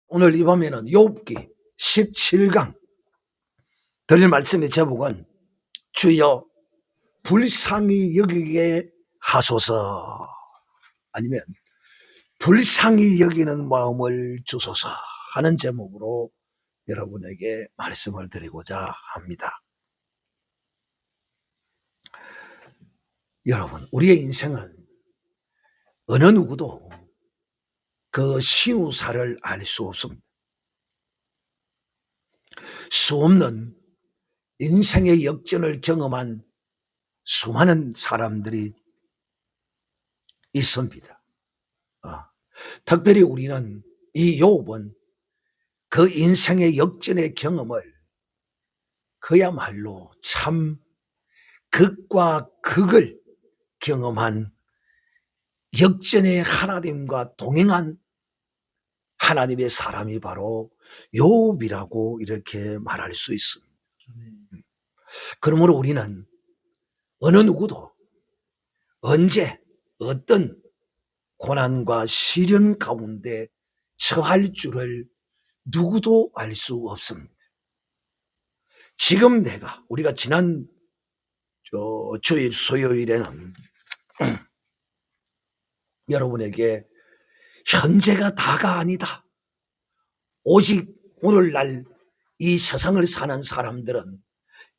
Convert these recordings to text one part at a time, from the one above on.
오늘 이 밤에는 욥기 17강 드릴 말씀의 제목은 주여 불쌍히 여기게 하소서, 아니면 불쌍히 여기는 마음을 주소서 하는 제목으로 여러분에게 말씀을 드리고자 합니다. 여러분, 우리의 인생은 어느 누구도 그 신우사를 알 수 없습니다. 수없는 인생의 역전을 경험한 수많은 사람들이 있습니다. 특별히 우리는 이 욥은 그 인생의 역전의 경험을 그야말로 참 극과 극을 경험한 역전의 하나님과 동행한 하나님의 사람이 바로 욥이라고 이렇게 말할 수 있습니다. 그러므로 우리는 어느 누구도 언제 어떤 고난과 시련 가운데 처할 줄을 누구도 알 수 없습니다. 지금 우리가 지난 주일 수요일에는 여러분에게 현재가 다가 아니다, 오직 오늘날 이 세상을 사는 사람들은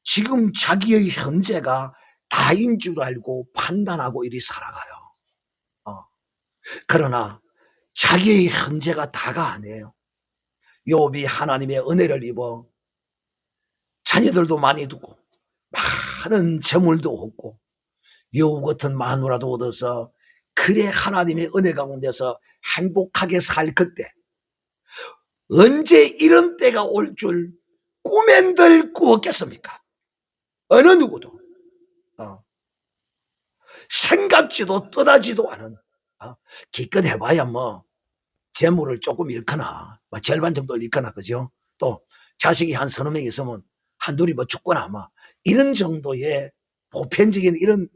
지금 자기의 현재가 다인 줄 알고 판단하고 이리 살아가요. 그러나 자기의 현재가 다가 아니에요. 욥이 하나님의 은혜를 입어 자녀들도 많이 두고 많은 재물도 얻고 여우 같은 마누라도 얻어서 그래 하나님의 은혜 가운데서 행복하게 살 그때, 언제 이런 때가 올 줄 꿈엔들 꾸었겠습니까? 어느 누구도 생각지도 떠나지도 않은, 기껏 해봐야 재물을 조금 잃거나 절반 정도 잃거나, 그죠? 또 자식이 한 서너 명 있으면 한둘이 죽거나 이런 정도의 보편적인 이런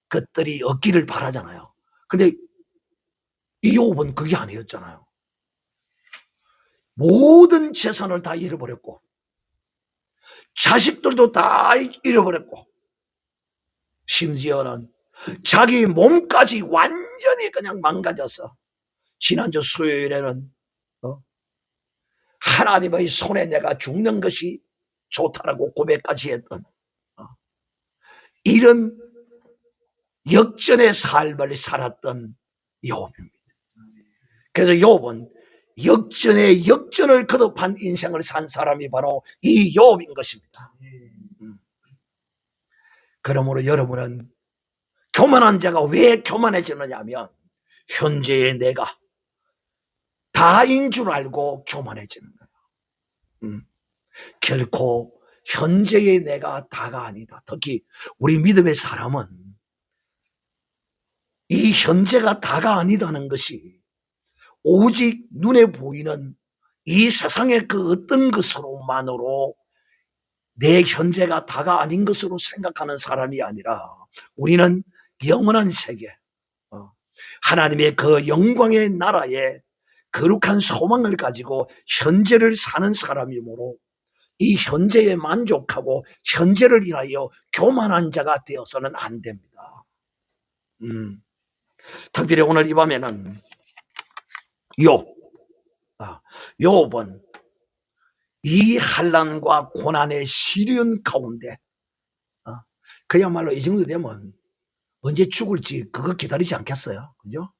것들이 없기를 바라잖아요. 근데 이 욥은 그게 아니었잖아요. 모든 재산을 다 잃어버렸고 자식들도 다 잃어버렸고 심지어는 자기 몸까지 완전히 그냥 망가져서 지난주 수요일에는 하나님의 손에 내가 죽는 것이 좋다라고 고백까지 했던 이런 역전의 삶을 살았던 욥입니다. 그래서 욥은 역전의 역전을 거듭한 인생을 산 사람이 바로 이 욥인 것입니다. 그러므로 여러분은 교만한 자가 왜 교만해지느냐 하면 현재의 내가 다인 줄 알고 교만해지는 거예요. 결코 현재의 내가 다가 아니다. 특히 우리 믿음의 사람은 이 현재가 다가 아니다는 것이 오직 눈에 보이는 이 세상의 그 어떤 것으로만으로 내 현재가 다가 아닌 것으로 생각하는 사람이 아니라 우리는 영원한 세계, 하나님의 그 영광의 나라에 거룩한 소망을 가지고 현재를 사는 사람이므로 이 현재에 만족하고 현재를 인하여 교만한 자가 되어서는 안 됩니다. 특별히 오늘 이 밤에는 욥은 이 환난과 고난의 시련 가운데 그야말로 이 정도 되면 언제 죽을지 그거 기다리지 않겠어요? 그죠?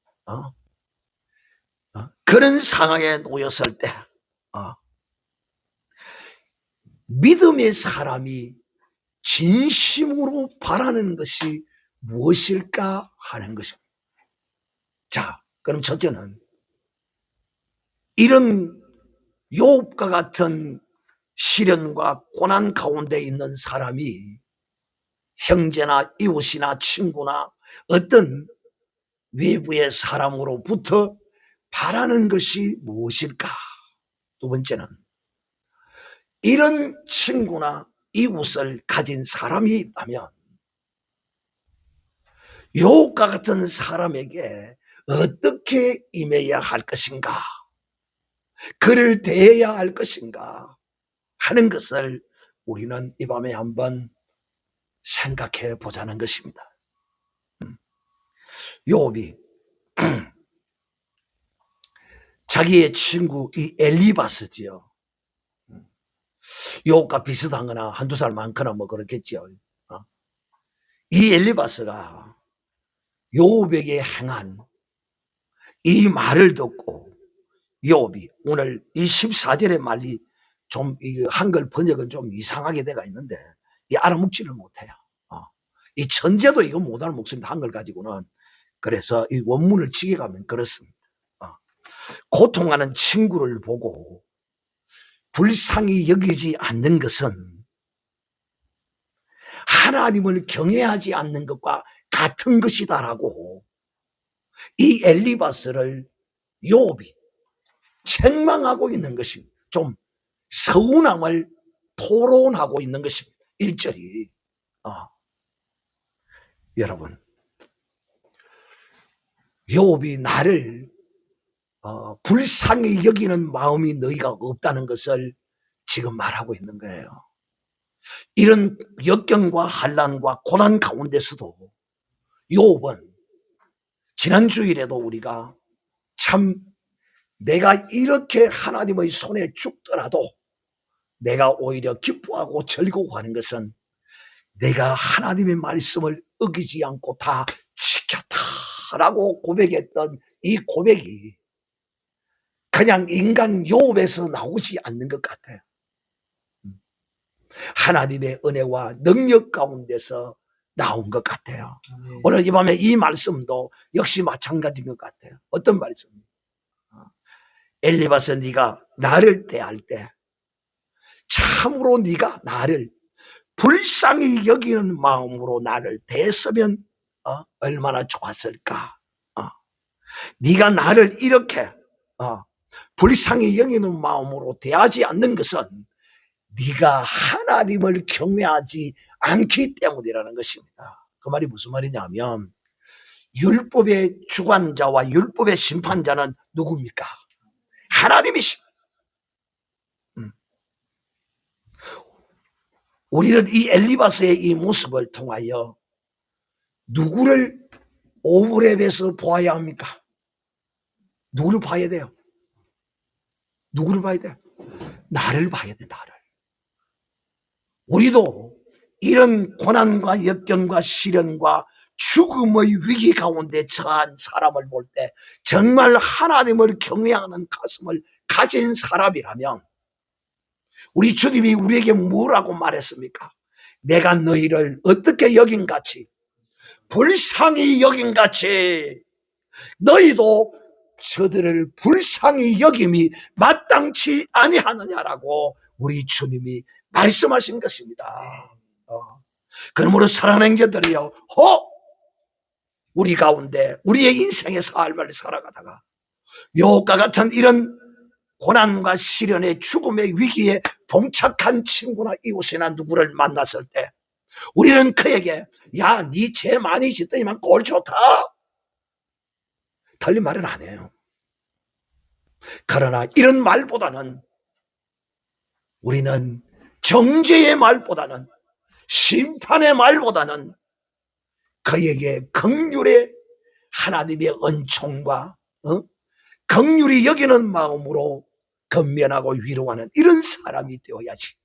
그런 상황에 놓였을 때 믿음의 사람이 진심으로 바라는 것이 무엇일까 하는 것입니다. 자, 그럼 첫째는 이런 욥과 같은 시련과 고난 가운데 있는 사람이 형제나 이웃이나 친구나 어떤 외부의 사람으로부터 바라는 것이 무엇일까? 두 번째는 이런 친구나 이웃을 가진 사람이 있다면 욥과 같은 사람에게 어떻게 임해야 할 것인가? 그를 대해야 할 것인가 하는 것을 우리는 이 밤에 한번 생각해 보자는 것입니다. 요업이 자기의 친구 이 엘리바스지요. 요업과 비슷한 거나 한두 살 많거나 뭐 그렇겠죠. 이 엘리바스가 요업에게 행한 이 말을 듣고 요업이 오늘 이 14절의 말이 좀 이 한글 번역은 좀 이상하게 돼가 있는데 이 알아먹지를 못해요. 이 천재도 이거 못 알아먹습니다. 한글 가지고는. 그래서 이 원문을 지게 가면 그렇습니다. 고통하는 친구를 보고 불쌍히 여기지 않는 것은 하나님을 경외하지 않는 것과 같은 것이다라고 이 엘리바스를 요업이 책망하고 있는 것입니다. 좀 서운함을 토론하고 있는 것입니다. 1절이 여러분 요업이 나를 불쌍히 여기는 마음이 너희가 없다는 것을 지금 말하고 있는 거예요. 이런 역경과 환난과 고난 가운데서도 요업은 지난 주일에도 우리가 참 내가 이렇게 하나님의 손에 죽더라도 내가 오히려 기뻐하고 즐거워하는 것은 내가 하나님의 말씀을 어기지 않고 다 지켰다라고 고백했던 이 고백이 그냥 인간 요업에서 나오지 않는 것 같아요. 하나님의 은혜와 능력 가운데서 나온 것 같아요. 오늘 이 밤에 이 말씀도 역시 마찬가지인 것 같아요. 어떤 말씀? 엘리바스 네가 나를 대할 때 참으로 네가 나를 불쌍히 여기는 마음으로 나를 대했으면 얼마나 좋았을까. 네가 나를 이렇게 불쌍히 여기는 마음으로 대하지 않는 것은 네가 하나님을 경외하지 않기 때문이라는 것입니다. 그 말이 무슨 말이냐면 율법의 주관자와 율법의 심판자는 누굽니까? 하나님이십니다. 우리는 이 엘리바스의 이 모습을 통하여 누구를 오브랩에서 보아야 합니까? 누구를 봐야 돼요? 누구를 봐야 돼요? 나를 봐야 돼, 나를. 우리도 이런 고난과 역경과 시련과 죽음의 위기 가운데 처한 사람을 볼 때 정말 하나님을 경외하는 가슴을 가진 사람이라면 우리 주님이 우리에게 뭐라고 말했습니까? 내가 너희를 어떻게 여긴같이 불쌍히 여긴같이 너희도 저들을 불쌍히 여김이 마땅치 아니하느냐라고 우리 주님이 말씀하신 것입니다. 그러므로 사랑하는 형제들이요, 우리 가운데 우리의 인생의 삶을 살아가다가 요업과 같은 이런 고난과 시련의 죽음의 위기에 봉착한 친구나 이웃이나 누구를 만났을 때 우리는 그에게 야, 니 죄 많이 짓더니만 꼴 좋다 틀린 말은 안 해요. 그러나 이런 말보다는 우리는 정죄의 말보다는 심판의 말보다는 그에게 긍휼의 하나님의 은총과 긍휼히 여기는 마음으로 건면하고 위로하는 이런 사람이 되어야지.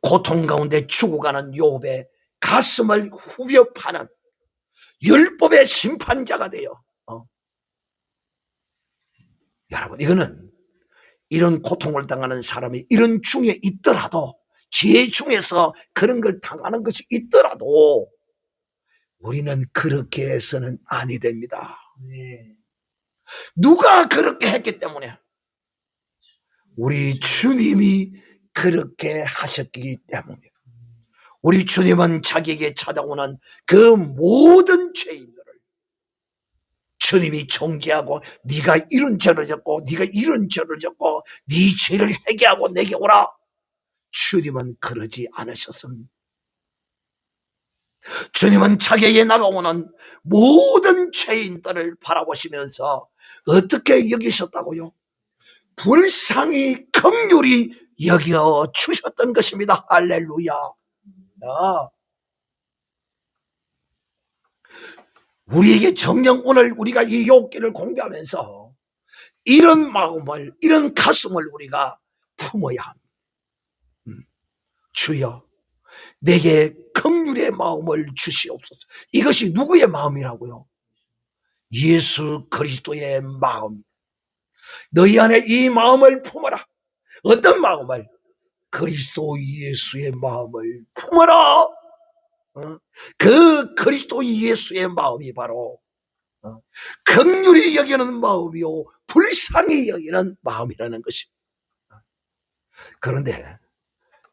고통 가운데 죽어가는 요업의 가슴을 후벼 파는 율법의 심판자가 되어 여러분, 이거는 이런 고통을 당하는 사람이 이런 중에 있더라도 죄 중에서 그런 걸 당하는 것이 있더라도 우리는 그렇게 해서는 아니 됩니다. 누가 그렇게 했기 때문에? 우리 주님이 그렇게 하셨기 때문에. 우리 주님은 자기에게 찾아오는 그 모든 죄인들을 주님이 정죄하고 네가 이런 죄를 졌고 네가 이런 죄를 졌고 네 죄를 회개하고 내게 오라. 주님은 그러지 않으셨습니다. 주님은 자기에게 나가오는 모든 죄인들을 바라보시면서 어떻게 여기셨다고요? 불쌍히 긍휼히 여겨 주셨던 것입니다. 할렐루야. 우리에게 정녕 오늘 우리가 이 욥기를 공부하면서 이런 마음을, 이런 가슴을 우리가 품어야 합니다. 주여, 내게 긍휼의 마음을 주시옵소서. 이것이 누구의 마음이라고요? 예수 그리스도의 마음입니다. 너희 안에 이 마음을 품어라. 어떤 마음을? 그리스도 예수의 마음을 품어라. 그 그리스도 예수의 마음이 바로 긍휼히 여기는 마음이요 불쌍히 여기는 마음이라는 것입니다. 그런데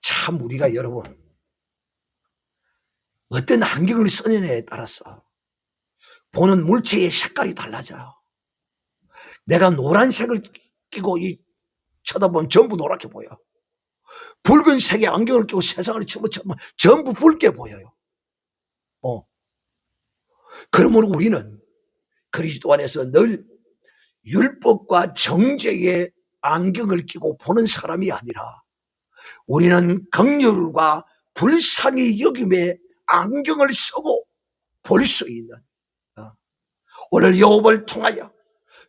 참 우리가 여러분 어떤 안경을 쓰느냐에 따라서 보는 물체의 색깔이 달라져요. 내가 노란색을 끼고 쳐다보면 전부 노랗게 보여. 붉은색의 안경을 끼고 세상을 쳐다보면 전부 붉게 보여요. 그러므로 우리는 그리스도 안에서 늘 율법과 정죄의 안경을 끼고 보는 사람이 아니라 우리는 긍휼과 불쌍히 여김의 안경을 쓰고 볼 수 있는, 오늘 욥을 통하여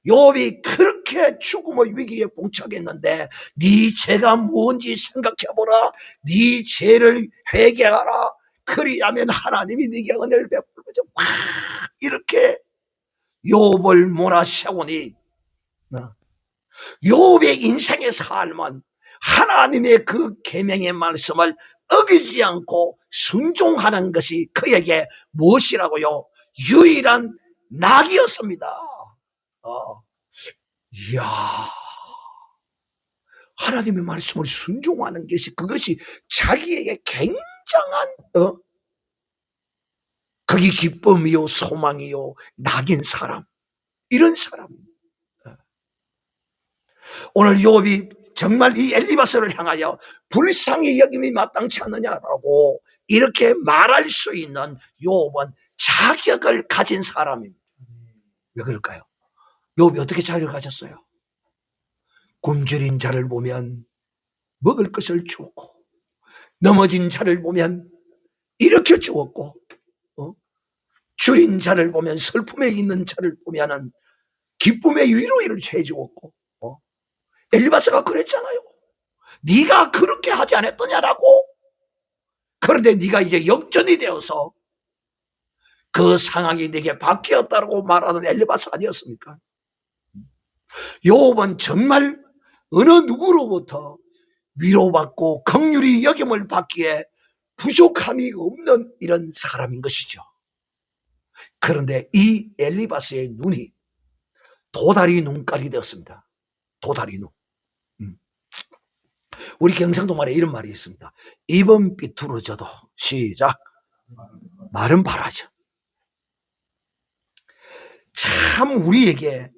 욥이 그렇게 죽음의 위기에 봉착했는데 네 죄가 뭔지 생각해보라. 네 죄를 회개하라. 그리하면 하나님이 네게 은혜를 베풀고자 이렇게 욥을 몰아세우니 욥의 인생의 삶은 하나님의 그 계명의 말씀을 어기지 않고 순종하는 것이 그에게 무엇이라고요? 유일한 낙이었습니다. 이야, 하나님의 말씀을 순종하는 것이 그것이 자기에게 굉장한 그게 기쁨이요 소망이요 낙인 사람, 이런 사람입니다. 오늘 욥이 정말 이 엘리바스를 향하여 불쌍히 여김이 마땅치 않느냐라고 이렇게 말할 수 있는 욥은 자격을 가진 사람입니다. 왜 그럴까요? 욥이 어떻게 자격을 가졌어요? 굶주린 자를 보면 먹을 것을 주었고, 넘어진 자를 보면 일으켜 주었고, 줄인 자를 보면, 슬픔에 있는 자를 보면은 기쁨의 위로를 해주었고, 엘리바스가 그랬잖아요. 네가 그렇게 하지 않았더냐라고. 그런데 네가 이제 역전이 되어서 그 상황이 네게 바뀌었다고 말하는 엘리바스 아니었습니까? 욥은 정말 어느 누구로부터 위로받고 긍휼히 여김을 받기에 부족함이 없는 이런 사람인 것이죠. 그런데 이 엘리바스의 눈이 도다리 눈깔이 되었습니다. 도다리 눈. 우리 경상도 말에 이런 말이 있습니다. 입은 삐뚤어져도 시작 말은 바라죠. 참 우리에게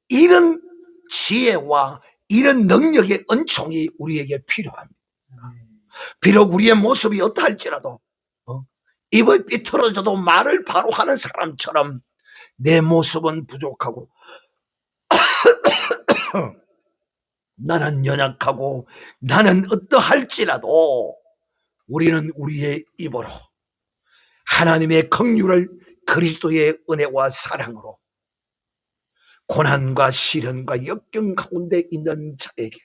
이런 지혜와 이런 능력의 은총이 우리에게 필요합니다. 비록 우리의 모습이 어떠할지라도 입을 삐뚤어져도 말을 바로 하는 사람처럼 내 모습은 부족하고 나는 연약하고 나는 어떠할지라도 우리는 우리의 입으로 하나님의 긍휼을 그리스도의 은혜와 사랑으로 고난과 시련과 역경 가운데 있는 자에게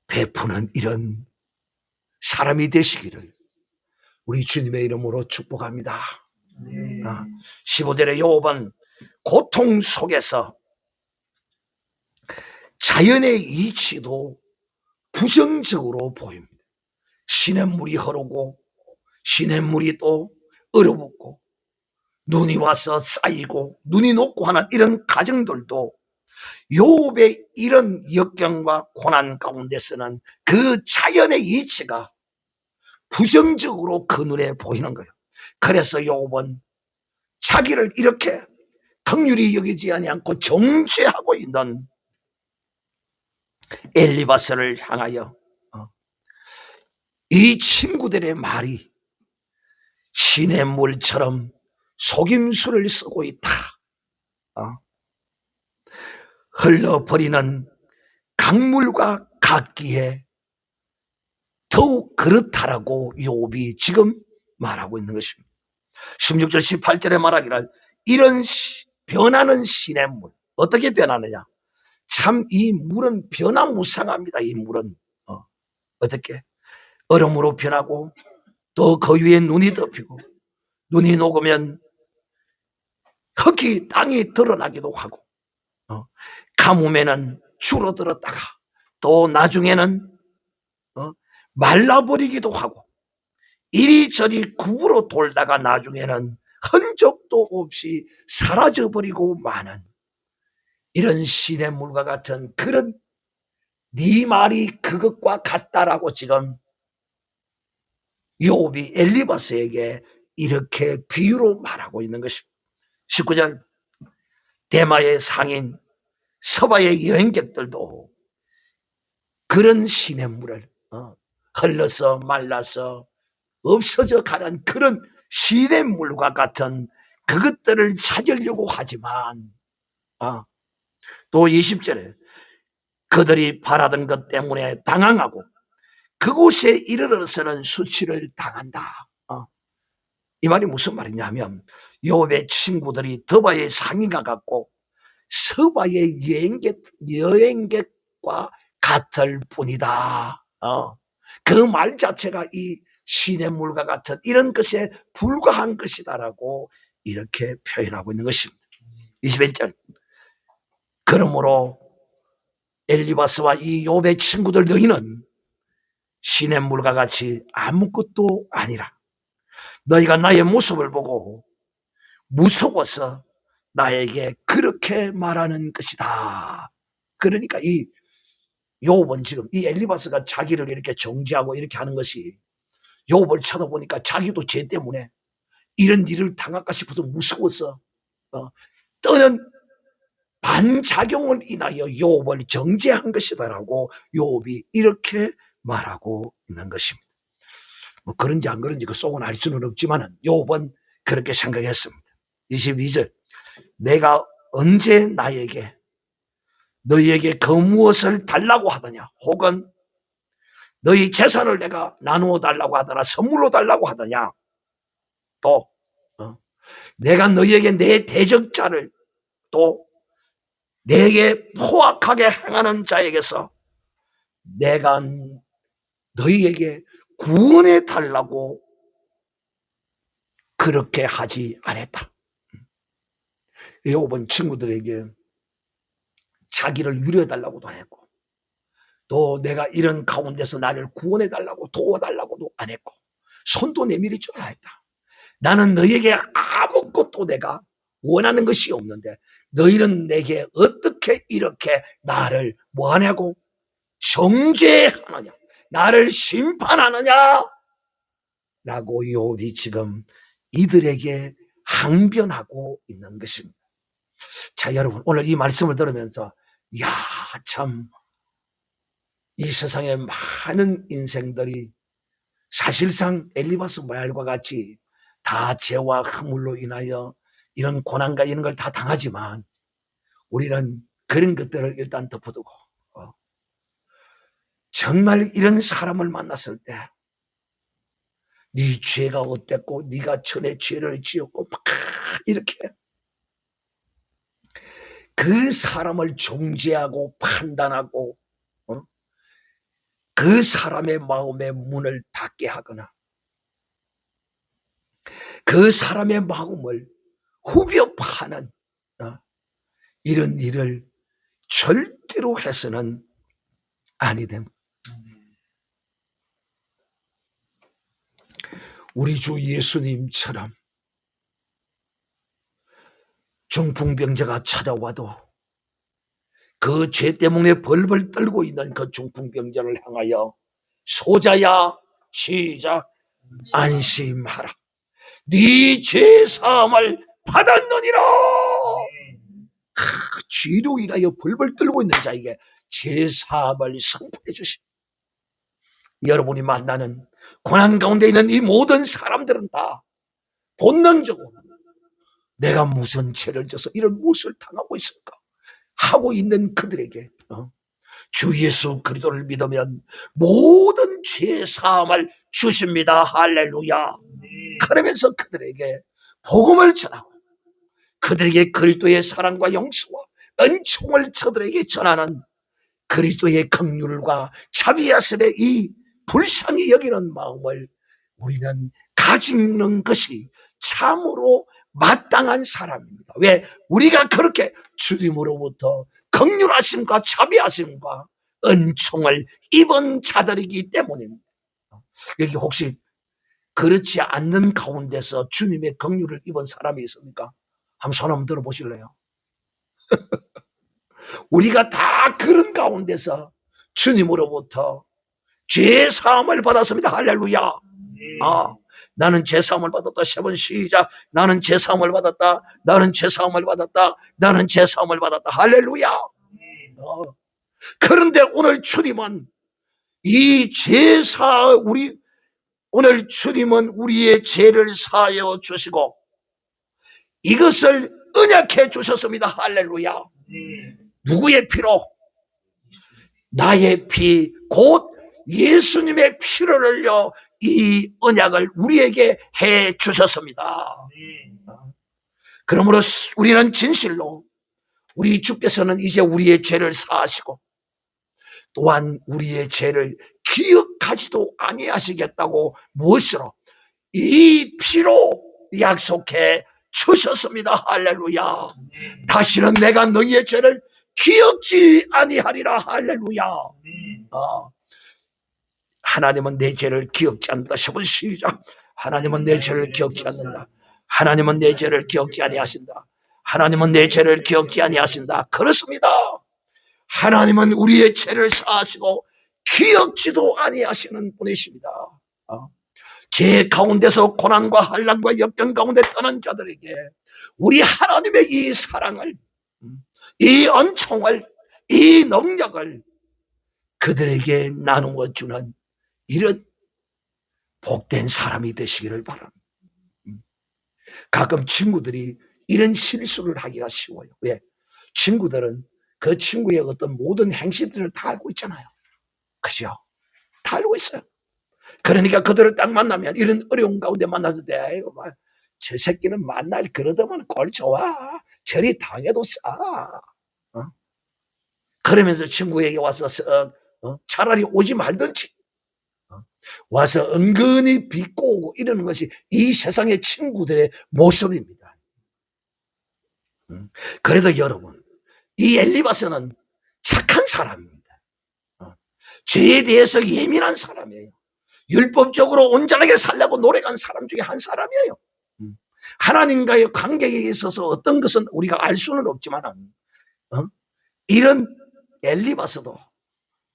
베푸는 이런 사람이 되시기를 우리 주님의 이름으로 축복합니다. 15절의 욥은 고통 속에서 자연의 이치도 부정적으로 보입니다. 시냇물이 흐르고 시냇물이 또 얼어붙고 눈이 와서 쌓이고 눈이 녹고 하는 이런 가정들도 욥의 이런 역경과 고난 가운데서는 그 자연의 이치가 부정적으로 그 눈에 보이는 거예요. 그래서 욥은 자기를 이렇게 긍휼히 여기지 않고 정죄하고 있는 엘리바스를 향하여 이 친구들의 말이 시냇물처럼 속임수를 쓰고 있다. 흘러버리는 강물과 같기에 더욱 그렇다라고 욥이 지금 말하고 있는 것입니다. 16절 18절에 말하기를 이런 변하는 시냇물, 어떻게 변하느냐, 참 이 물은 변화무쌍합니다. 이 물은 어떻게 얼음으로 변하고 또 그 위에 눈이 덮이고 눈이 녹으면 흙이 땅이 드러나기도 하고 가뭄에는 줄어들었다가 또 나중에는 말라버리기도 하고 이리저리 굽으로 돌다가 나중에는 흔적도 없이 사라져버리고 마는 이런 시냇물과 같은 그런 네 말이 그것과 같다라고 지금 욥이 엘리바스에게 이렇게 비유로 말하고 있는 것입니다. 19절 대마의 상인 서바의 여행객들도 그런 시냇물을 흘러서 말라서 없어져 가는 그런 시냇물과 같은 그것들을 찾으려고 하지만 또 20절에 그들이 바라던 것 때문에 당황하고 그곳에 이르러서는 수치를 당한다. 이 말이 무슨 말이냐면 욥의 친구들이 더바의 상인과 같고 서바의 여행객과 같을 뿐이다. 그 말 자체가 이 시냇물과 같은 이런 것에 불과한 것이다라고 이렇게 표현하고 있는 것입니다. 21절 그러므로 엘리바스와 이 욥의 친구들 너희는 시냇물과 같이 아무것도 아니라 너희가 나의 모습을 보고 무서워서 나에게 그렇게 말하는 것이다. 그러니까 이 욥은 지금 이 엘리바스가 자기를 이렇게 정죄하고 이렇게 하는 것이 욥을 쳐다보니까 자기도 죄 때문에 이런 일을 당할까 싶어도 무서워서 떠는 반작용을 인하여 욥을 정죄한 것이다라고 욥이 이렇게 말하고 있는 것입니다. 뭐 그런지 안 그런지 그 속은 알 수는 없지만 욥은 그렇게 생각했습니다. 22절 내가 언제 너희에게 그 무엇을 달라고 하더냐 혹은 너희 재산을 내가 나누어 달라고 하더나 선물로 달라고 하더냐 또 내가 너희에게 내 대적자를 또 내게 포악하게 행하는 자에게서 내가 너희에게 구원해 달라고 그렇게 하지 않았다. 욥은 친구들에게 자기를 위로해 달라고도 안 했고 또 내가 이런 가운데서 나를 구원해 달라고 도와달라고도 안 했고 손도 내밀이 줄 알았다. 나는 너희에게 아무것도 내가 원하는 것이 없는데 너희는 내게 어떻게 이렇게 나를 뭐하냐고 정죄하느냐 나를 심판하느냐 라고 욥이 지금 이들에게 항변하고 있는 것입니다. 자 여러분 오늘 이 말씀을 들으면서 참 이 세상에 많은 인생들이 사실상 엘리바스 말과 같이 다 죄와 허물로 인하여 이런 고난과 이런 걸 다 당하지만 우리는 그런 것들을 일단 덮어두고 정말 이런 사람을 만났을 때 네 죄가 어땠고 네가 전에 죄를 지었고 막 이렇게 그 사람을 정죄하고 판단하고 그 사람의 마음의 문을 닫게 하거나 그 사람의 마음을 후벼 파는 이런 일을 절대로 해서는 아니 됩니다. 우리 주 예수님처럼 중풍병자가 찾아와도 그 죄 때문에 벌벌 떨고 있는 그 중풍병자를 향하여 소자야 시작 안심하라 네 죄 사함을 받았느니라. 죄로 인하여 벌벌 떨고 있는 자에게 죄 사함을 선포해 주십니다. 여러분이 만나는 고난 가운데 있는 이 모든 사람들은 다 본능적으로 내가 무슨 죄를 져서 이런 무엇을 당하고 있을까 하고 있는 그들에게 주 예수 그리스도를 믿으면 모든 죄 사함을 주십니다. 할렐루야. 그러면서 그들에게 복음을 전하고 그들에게 그리스도의 사랑과 용서와 은총을 저들에게 전하는 그리스도의 긍휼과 자비하심의 이 불쌍히 여기는 마음을 우리는 가지는 것이 참으로 마땅한 사람입니다. 왜? 우리가 그렇게 주님으로부터 긍휼하심과 자비하심과 은총을 입은 자들이기 때문입니다. 여기 혹시 그렇지 않는 가운데서 주님의 긍휼을 입은 사람이 있습니까? 한번 손 한번 들어보실래요? 우리가 다 그런 가운데서 주님으로부터 죄 사함을 받았습니다. 할렐루야. 나는 죄 사함을 받았다. 세 번 시작. 나는 죄 사함을 받았다. 나는 죄 사함을 받았다. 나는 죄 사함을 받았다. 할렐루야. 그런데 오늘 주님은 오늘 주님은 우리의 죄를 사하여 주시고 이것을 언약해 주셨습니다. 할렐루야. 누구의 피로? 나의 피, 곧 예수님의 피를 흘려 이 언약을 우리에게 해 주셨습니다. 그러므로 우리는 진실로 우리 주께서는 이제 우리의 죄를 사하시고 또한 우리의 죄를 기억하지도 아니하시겠다고 무엇으로? 이 피로 약속해 주셨습니다. 할렐루야. 다시는 내가 너희의 죄를 기억지 아니하리라. 할렐루야. 하나님은 내 죄를 기억지 않는다. 10번 시작. 하나님은 내 죄를 기억지 않는다. 하나님은 내 죄를 기억지 아니하신다. 하나님은 내 죄를 기억지 아니하신다. 그렇습니다. 하나님은 우리의 죄를 사하시고 기억지도 아니하시는 분이십니다. 죄 가운데서 고난과 환난과 역경 가운데 떠난 자들에게 우리 하나님의 이 사랑을, 이 은총을, 이 능력을 그들에게 나누어 주는 이런 복된 사람이 되시기를 바랍니다. 가끔 친구들이 이런 실수를 하기가 쉬워요. 왜? 친구들은 그 친구의 어떤 모든 행실들을 다 알고 있잖아요. 그죠? 다 알고 있어요. 그러니까 그들을 딱 만나면 이런 어려운 가운데 만났을 때 아이고 저 새끼는 만날 그러더만 꼴 좋아. 저리 당해도 싸. 그러면서 친구에게 와서 차라리 오지 말든지 와서 은근히 비꼬고 오고 이러는 것이 이 세상의 친구들의 모습입니다. 그래도 여러분, 이 엘리바스는 착한 사람입니다. 죄에 대해서 예민한 사람이에요. 율법적으로 온전하게 살려고 노력한 사람 중에 한 사람이에요. 하나님과의 관계에 있어서 어떤 것은 우리가 알 수는 없지만 이런 엘리바스도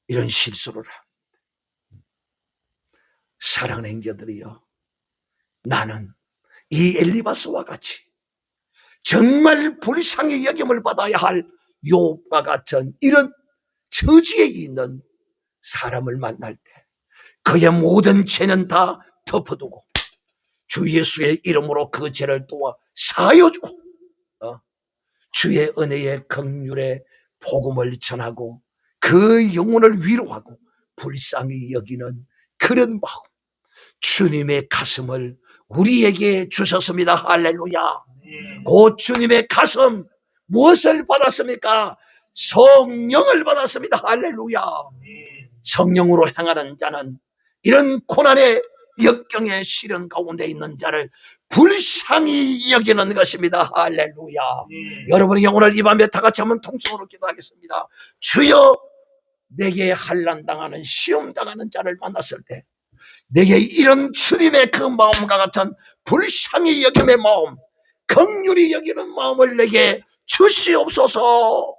이런 실수를 합니다. 사랑하는 형제들이요, 나는 이 엘리바스와 같이 정말 불쌍히 여김을 받아야 할 욥과 같은 이런 처지에 있는 사람을 만날 때 그의 모든 죄는 다 덮어두고 주 예수의 이름으로 그 죄를 도와 사하여주고 주의 은혜의 긍휼의 복음을 전하고 그 영혼을 위로하고 불쌍히 여기는 그런 마음, 주님의 가슴을 우리에게 주셨습니다. 할렐루야. 그 주님의 가슴 무엇을 받았습니까? 성령을 받았습니다. 할렐루야. 성령으로 행하는 자는 이런 고난의 역경의 시련 가운데 있는 자를 불쌍히 여기는 것입니다. 할렐루야. 여러분이 오늘 이 밤에 다 같이 한번 통성으로 기도하겠습니다. 주여, 내게 환난당하는 시험당하는 자를 만났을 때 내게 이런 주님의 그 마음과 같은 불쌍히 여김의 마음, 긍휼히 여기는 마음을 내게 주시옵소서.